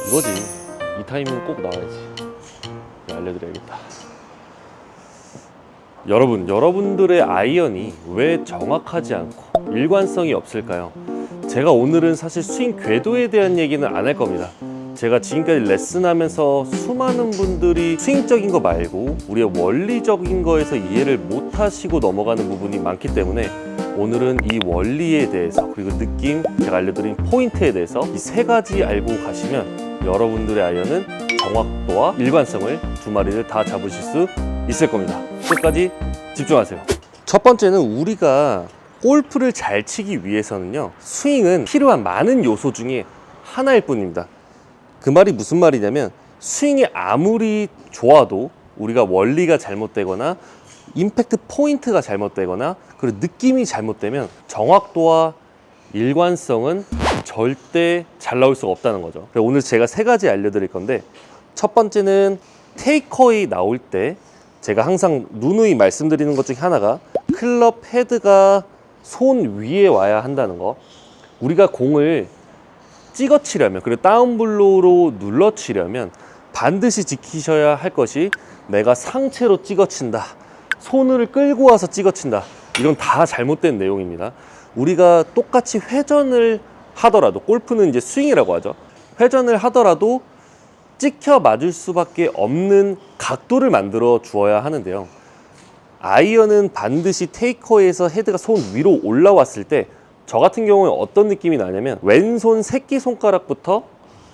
이거지. 이 타이밍은 꼭 나와야지. 알려드려야겠다. 여러분들의 아이언이 왜 정확하지 않고 일관성이 없을까요? 제가 오늘은 사실 스윙 궤도에 대한 얘기는 안 할 겁니다. 제가 지금까지 레슨하면서 수많은 분들이 스윙적인 거 말고 우리의 원리적인 거에서 이해를 못 하시고 넘어가는 부분이 많기 때문에 오늘은 이 원리에 대해서 그리고 느낌, 제가 알려드린 포인트에 대해서 이 세 가지 알고 가시면 여러분들의 아이언은 정확도와 일관성을 두 마리를 다 잡으실 수 있을 겁니다. 끝까지 집중하세요. 첫 번째는 우리가 골프를 잘 치기 위해서는요, 스윙은 필요한 많은 요소 중에 하나일 뿐입니다. 그 말이 무슨 말이냐면 스윙이 아무리 좋아도 우리가 원리가 잘못되거나 임팩트 포인트가 잘못되거나 그리고 느낌이 잘못되면 정확도와 일관성은 절대 잘 나올 수가 없다는 거죠. 오늘 제가 세 가지 알려드릴 건데, 첫 번째는 테이크어웨이 나올 때 제가 항상 누누이 말씀드리는 것 중에 하나가 클럽 헤드가 손 위에 와야 한다는 거. 우리가 공을 찍어 치려면, 그리고 다운블로우로 눌러 치려면 반드시 지키셔야 할 것이, 내가 상체로 찍어 친다, 손을 끌고 와서 찍어 친다, 이건 다 잘못된 내용입니다. 우리가 똑같이 회전을 하더라도, 골프는 이제 스윙이라고 하죠. 회전을 하더라도 찍혀 맞을 수밖에 없는 각도를 만들어 주어야 하는데요, 아이언은 반드시 테이커에서 헤드가 손 위로 올라왔을 때 저 같은 경우에 어떤 느낌이 나냐면, 왼손 새끼손가락부터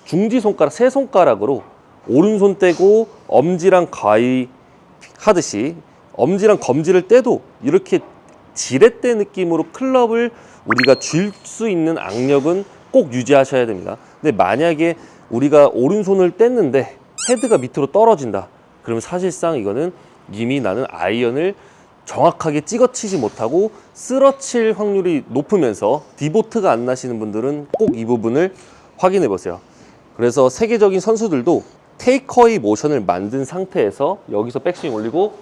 중지손가락 세 손가락으로 오른손 떼고 엄지랑 가위 하듯이 엄지랑 검지를 떼도 이렇게 지렛대 느낌으로 클럽을 우리가 쥘 수 있는 악력은 꼭 유지하셔야 됩니다. 근데 만약에 우리가 오른손을 뗐는데 헤드가 밑으로 떨어진다, 그러면 사실상 이거는 이미 나는 아이언을 정확하게 찍어치지 못하고 쓰러칠 확률이 높으면서 디보트가 안 나시는 분들은 꼭 이 부분을 확인해 보세요. 그래서 세계적인 선수들도 테이크어웨이 모션을 만든 상태에서 여기서 백스윙 올리고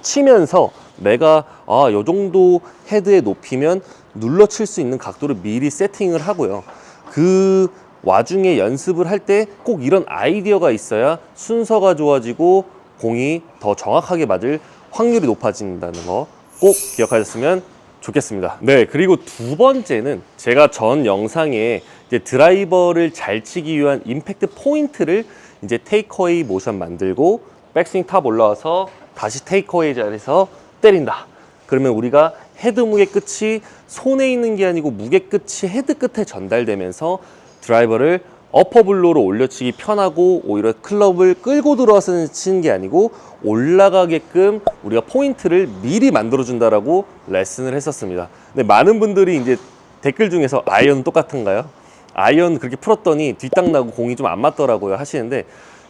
치면서 내가 요 정도 헤드의 높이면 눌러 칠 수 있는 각도를 미리 세팅을 하고요. 그 와중에 연습을 할 때 꼭 이런 아이디어가 있어야 순서가 좋아지고 공이 더 정확하게 맞을 확률이 높아진다는 거 꼭 기억하셨으면 좋겠습니다. 네, 그리고 두 번째는 제가 전 영상에 이제 드라이버를 잘 치기 위한 임팩트 포인트를 이제 테이크어웨이 모션 만들고 백스윙 탑 올라와서 다시 테이크어웨이 자리에서 때린다. 그러면 우리가 헤드 무게 끝이 손에 있는 게 아니고 무게 끝이 헤드 끝에 전달되면서 드라이버를 어퍼블로우로 올려치기 편하고, 오히려 클럽을 끌고 들어와서 치는 게 아니고 올라가게끔 우리가 포인트를 미리 만들어준다라고 레슨을 했었습니다. 근데 많은 분들이 이제 댓글 중에서 아이언은 똑같은가요? 아이언 그렇게 풀었더니 뒷땅 나고 공이 좀 안 맞더라고요 하시는데,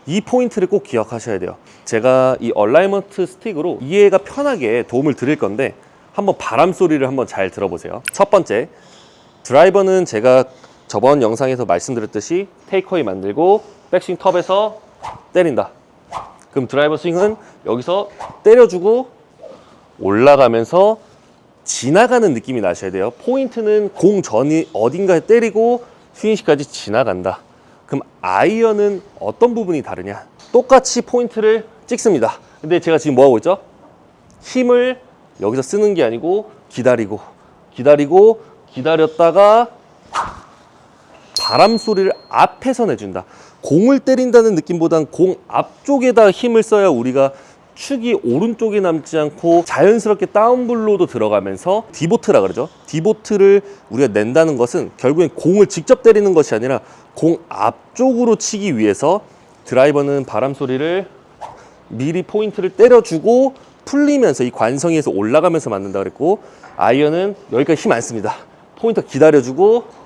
이 포인트를 꼭 기억하셔야 돼요. 제가 이 얼라이먼트 스틱으로 이해가 편하게 도움을 드릴 건데 한번 바람 소리를 한번 잘 들어보세요. 첫 번째, 드라이버는 제가 저번 영상에서 말씀드렸듯이 테이크어웨이 만들고 백스윙 텁에서 때린다. 그럼 드라이버 스윙은 여기서 때려주고 올라가면서 지나가는 느낌이 나셔야 돼요. 포인트는 공 전이 어딘가에 때리고 스윙시까지 지나간다. 그럼 아이언은 어떤 부분이 다르냐? 똑같이 포인트를 찍습니다. 근데 제가 지금 뭐 하고 있죠? 힘을 여기서 쓰는 게 아니고 기다렸다가 바람 소리를 앞에서 내준다. 공을 때린다는 느낌보단 공 앞쪽에다 힘을 써야 우리가 축이 오른쪽에 남지 않고 자연스럽게 다운블로우도 들어가면서 디보트라 그러죠. 디보트를 우리가 낸다는 것은 결국엔 공을 직접 때리는 것이 아니라 공 앞쪽으로 치기 위해서 드라이버는 바람 소리를 미리 포인트를 때려주고 풀리면서 이 관성에서 올라가면서 맞는다 그랬고, 아이언은 여기까지 힘 안 씁니다. 포인트 기다려주고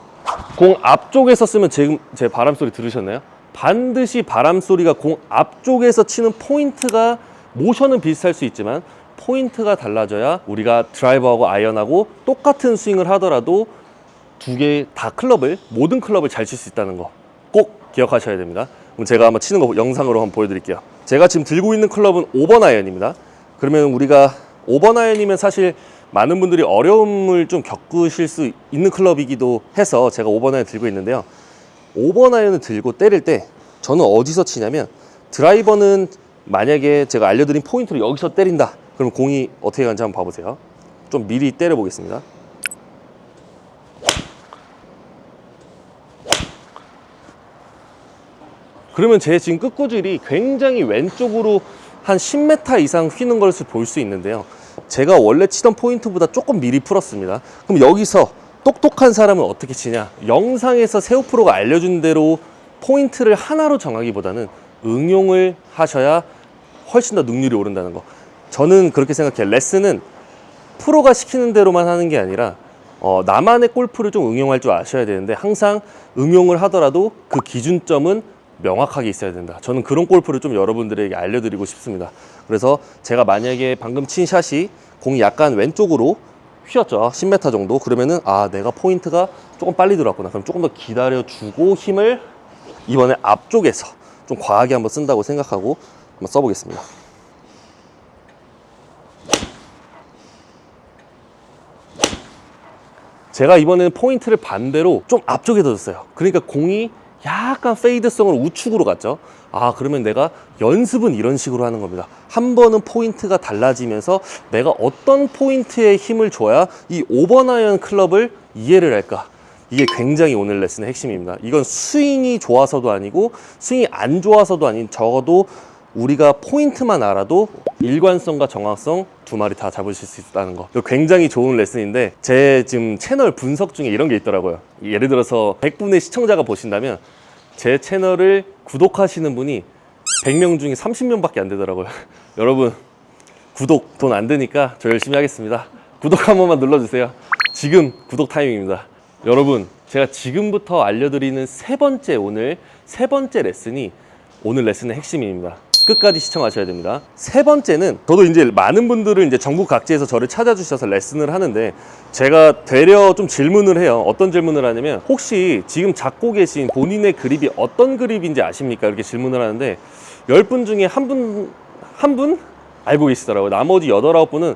공 앞쪽에서 쓰면 지금 제 바람 소리 들으셨나요? 반드시 바람 소리가 공 앞쪽에서 치는 포인트가, 모션은 비슷할 수 있지만 포인트가 달라져야 우리가 드라이버하고 아이언하고 똑같은 스윙을 하더라도 두 개 다 모든 클럽을 잘 칠 수 있다는 거 꼭 기억하셔야 됩니다. 그럼 제가 한번 치는 거 영상으로 한번 보여드릴게요. 제가 지금 들고 있는 클럽은 5번 아이언입니다. 그러면 우리가 5번 아이언이면 사실 많은 분들이 어려움을 좀 겪으실 수 있는 클럽이기도 해서 제가 5번 아이언 들고 있는데요, 5번 아이언을 들고 때릴 때 저는 어디서 치냐면 드라이버는 만약에 제가 알려드린 포인트로 여기서 때린다. 그럼 공이 어떻게 가는지 한번 봐보세요. 좀 미리 때려 보겠습니다. 그러면 제 지금 끝구질이 굉장히 왼쪽으로 한 10m 이상 휘는 것을 볼 수 있는데요. 제가 원래 치던 포인트보다 조금 미리 풀었습니다. 그럼 여기서 똑똑한 사람은 어떻게 치냐? 영상에서 세호 프로가 알려준 대로 포인트를 하나로 정하기보다는 응용을 하셔야 훨씬 더 능률이 오른다는 거. 저는 그렇게 생각해요. 레슨은 프로가 시키는 대로만 하는 게 아니라 나만의 골프를 좀 응용할 줄 아셔야 되는데, 항상 응용을 하더라도 그 기준점은 명확하게 있어야 된다. 저는 그런 골프를 좀 여러분들에게 알려드리고 싶습니다. 그래서 제가 만약에 방금 친 샷이 공이 약간 왼쪽으로 휘었죠. 10m 정도. 그러면은 내가 포인트가 조금 빨리 들어왔구나. 그럼 조금 더 기다려주고 힘을 이번에 앞쪽에서 좀 과하게 한번 쓴다고 생각하고 한번 써보겠습니다. 제가 이번에는 포인트를 반대로 좀 앞쪽에 뒀어요. 그러니까 공이 약간 페이드성으로 우측으로 갔죠. 그러면 내가 연습은 이런 식으로 하는 겁니다. 한 번은 포인트가 달라지면서 내가 어떤 포인트에 힘을 줘야 이 5번 아이언 클럽을 이해를 할까? 이게 굉장히 오늘 레슨의 핵심입니다. 이건 스윙이 좋아서도 아니고 스윙이 안 좋아서도 아닌, 적어도 우리가 포인트만 알아도 일관성과 정확성 두 마리 다 잡으실 수 있다는 거. 이거 굉장히 좋은 레슨인데, 제 지금 채널 분석 중에 이런 게 있더라고요. 예를 들어서 100분의 시청자가 보신다면 제 채널을 구독하시는 분이 100명 중에 30명밖에 안 되더라고요. 여러분, 구독 돈 안 드니까 저 열심히 하겠습니다. 구독 한 번만 눌러주세요. 지금 구독 타임입니다. 여러분, 제가 지금부터 알려드리는 오늘 세 번째 레슨이 오늘 레슨의 핵심입니다. 끝까지 시청하셔야 됩니다. 세 번째는, 저도 이제 많은 분들을 이제 전국 각지에서 저를 찾아주셔서 레슨을 하는데, 제가 되려 좀 질문을 해요. 어떤 질문을 하냐면, 혹시 지금 잡고 계신 본인의 그립이 어떤 그립인지 아십니까? 이렇게 질문을 하는데, 10분 중에 한 분 알고 계시더라고요. 나머지 8, 9분은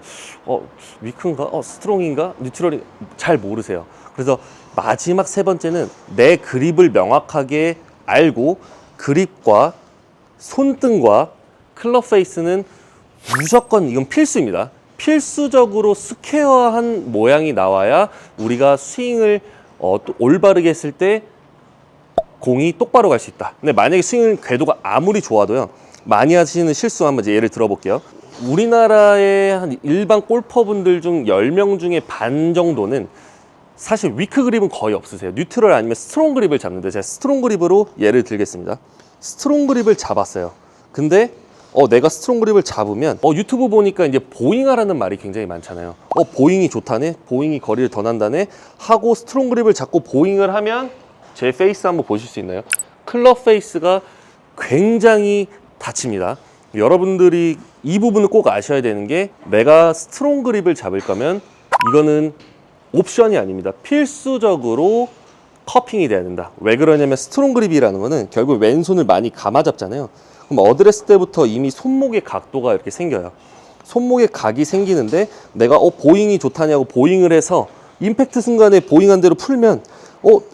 위크인가? 스트롱인가? 뉴트럴인가? 잘 모르세요. 그래서 마지막 세 번째는 내 그립을 명확하게 알고, 그립과 손등과 클럽 페이스는 무조건, 이건 필수입니다. 필수적으로 스퀘어한 모양이 나와야 우리가 스윙을 올바르게 했을 때 공이 똑바로 갈 수 있다. 근데 만약에 스윙 궤도가 아무리 좋아도요, 많이 하시는 실수 한번 예를 들어볼게요. 우리나라의 한 일반 골퍼분들 중 10명 중에 반 정도는 사실 위크 그립은 거의 없으세요. 뉴트럴 아니면 스트롱 그립을 잡는데, 제가 스트롱 그립으로 예를 들겠습니다. 스트롱 그립을 잡았어요. 근데 내가 스트롱 그립을 잡으면 유튜브 보니까 이제 보잉하라는 말이 굉장히 많잖아요. 보잉이 좋다네, 보잉이 거리를 더 난다네 하고 스트롱 그립을 잡고 보잉을 하면, 제 페이스 한번 보실 수 있나요? 클럽 페이스가 굉장히 다칩니다. 여러분들이 이 부분을 꼭 아셔야 되는 게, 내가 스트롱 그립을 잡을 거면 이거는 옵션이 아닙니다. 필수적으로 커핑이 돼야 된다. 왜 그러냐면, 스트롱 그립이라는 거는 결국 왼손을 많이 감아 잡잖아요. 그럼 어드레스 때부터 이미 손목의 각도가 이렇게 생겨요. 손목의 각이 생기는데, 내가 보잉이 좋다냐고 보잉을 해서 임팩트 순간에 보잉한 대로 풀면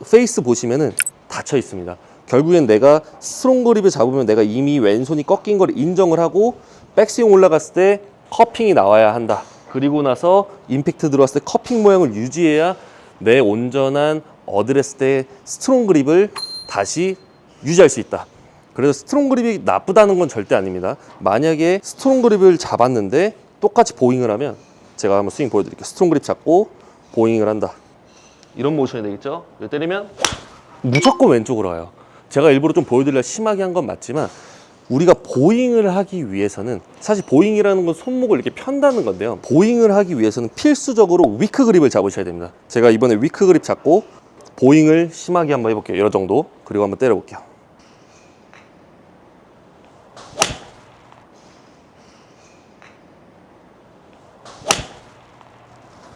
페이스 보시면은 닫혀 있습니다. 결국엔 내가 스트롱 그립을 잡으면 내가 이미 왼손이 꺾인 걸 인정을 하고, 백스윙 올라갔을 때 커핑이 나와야 한다. 그리고 나서 임팩트 들어왔을 때 커핑 모양을 유지해야 내 온전한 어드레스 때 스트롱 그립을 다시 유지할 수 있다. 그래서 스트롱 그립이 나쁘다는 건 절대 아닙니다. 만약에 스트롱 그립을 잡았는데 똑같이 보잉을 하면, 제가 한번 스윙 보여드릴게요. 스트롱 그립 잡고 보잉을 한다. 이런 모션이 되겠죠? 때리면 무조건 왼쪽으로 가요. 제가 일부러 좀 보여드리려 심하게 한 건 맞지만, 우리가 보잉을 하기 위해서는, 사실 보잉이라는 건 손목을 이렇게 편다는 건데요, 보잉을 하기 위해서는 필수적으로 위크 그립을 잡으셔야 됩니다. 제가 이번에 위크 그립 잡고 보잉을 심하게 한번 해볼게요. 이런 정도. 그리고 한번 때려볼게요.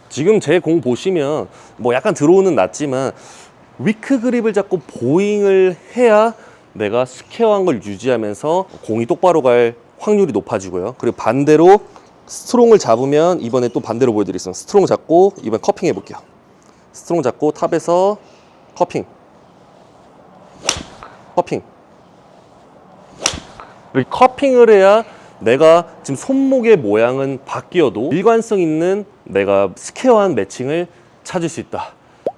지금 제 공 보시면 약간 들어오는 낮지만, 위크 그립을 잡고 보잉을 해야 내가 스퀘어한 걸 유지하면서 공이 똑바로 갈 확률이 높아지고요. 그리고 반대로 스트롱을 잡으면, 이번에 또 반대로 보여드리겠습니다. 스트롱 잡고 이번 커핑 해볼게요. 스트롱 잡고 탑에서 커핑, 이렇게 커핑을 해야 내가 지금 손목의 모양은 바뀌어도 일관성 있는 내가 스퀘어한 매칭을 찾을 수 있다.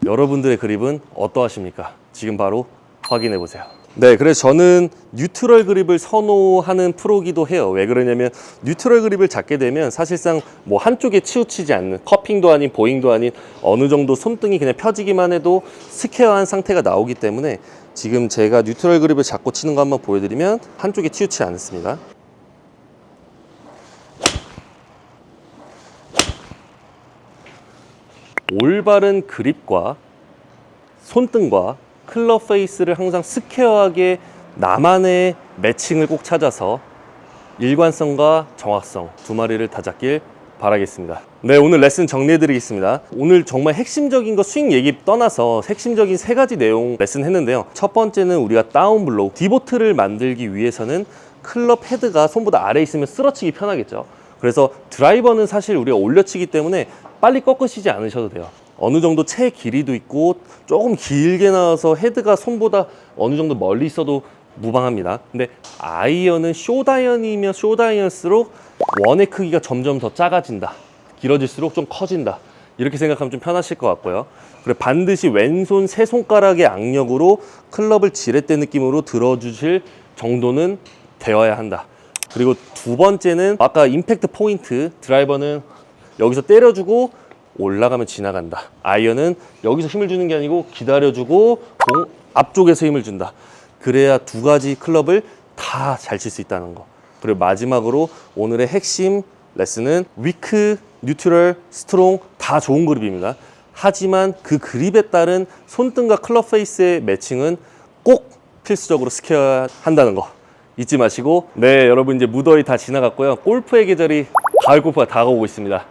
여러분들의 그립은 어떠하십니까? 지금 바로 확인해 보세요. 네, 그래서 저는 뉴트럴 그립을 선호하는 프로기도 해요. 왜 그러냐면 뉴트럴 그립을 잡게 되면 사실상 뭐 한쪽에 치우치지 않는, 커핑도 아닌 보잉도 아닌 어느 정도 손등이 그냥 펴지기만 해도 스퀘어한 상태가 나오기 때문에 지금 제가 뉴트럴 그립을 잡고 치는 거 한번 보여드리면 한쪽에 치우치지 않습니다. 올바른 그립과 손등과 클럽 페이스를 항상 스퀘어하게 나만의 매칭을 꼭 찾아서 일관성과 정확성 두 마리를 다 잡길 바라겠습니다. 네, 오늘 레슨 정리해 드리겠습니다. 오늘 정말 핵심적인 거 스윙 얘기 떠나서 핵심적인 세 가지 내용 레슨 했는데요. 첫 번째는 우리가 다운 블로우, 디보트를 만들기 위해서는 클럽 헤드가 손보다 아래에 있으면 쓰러치기 편하겠죠. 그래서 드라이버는 사실 우리가 올려치기 때문에 빨리 꺾으시지 않으셔도 돼요. 어느 정도 채 길이도 있고 조금 길게 나와서 헤드가 손보다 어느 정도 멀리 있어도 무방합니다. 근데 아이언은 숏아이언이면 숏아이언일수록 원의 크기가 점점 더 작아진다. 길어질수록 좀 커진다. 이렇게 생각하면 좀 편하실 것 같고요. 그리고 반드시 왼손 세 손가락의 악력으로 클럽을 지렛대 느낌으로 들어주실 정도는 되어야 한다. 그리고 두 번째는 아까 임팩트 포인트, 드라이버는 여기서 때려주고 올라가면 지나간다. 아이언은 여기서 힘을 주는 게 아니고 기다려주고 공 앞쪽에서 힘을 준다. 그래야 두 가지 클럽을 다 잘 칠 수 있다는 거. 그리고 마지막으로 오늘의 핵심 레슨은 위크, 뉴트럴, 스트롱 다 좋은 그립입니다. 하지만 그 그립에 따른 손등과 클럽 페이스의 매칭은 꼭 필수적으로 스퀘어 한다는 거 잊지 마시고, 네, 여러분 이제 무더위 다 지나갔고요. 골프의 계절이 가을 골프가 다가오고 있습니다.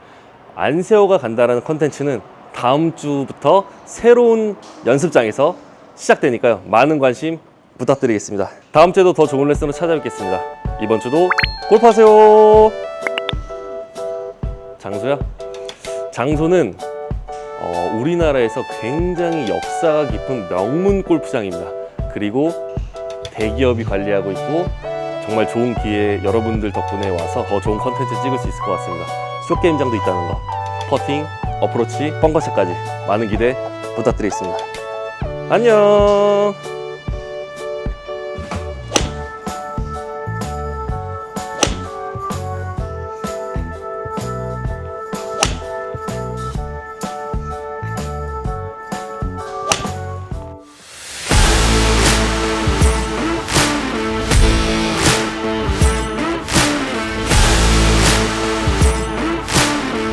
안세호가 간다라는 컨텐츠는 다음 주부터 새로운 연습장에서 시작되니까요. 많은 관심 부탁드리겠습니다. 다음 주에도 더 좋은 레슨으로 찾아뵙겠습니다. 이번 주도 골프하세요. 장소야? 장소는 우리나라에서 굉장히 역사가 깊은 명문 골프장입니다. 그리고 대기업이 관리하고 있고 정말 좋은 기회에 여러분들 덕분에 와서 더 좋은 컨텐츠 찍을 수 있을 것 같습니다. 숏게임장도 있다는 거, 퍼팅, 어프로치, 펑커샷까지 많은 기대 부탁드리겠습니다. 안녕.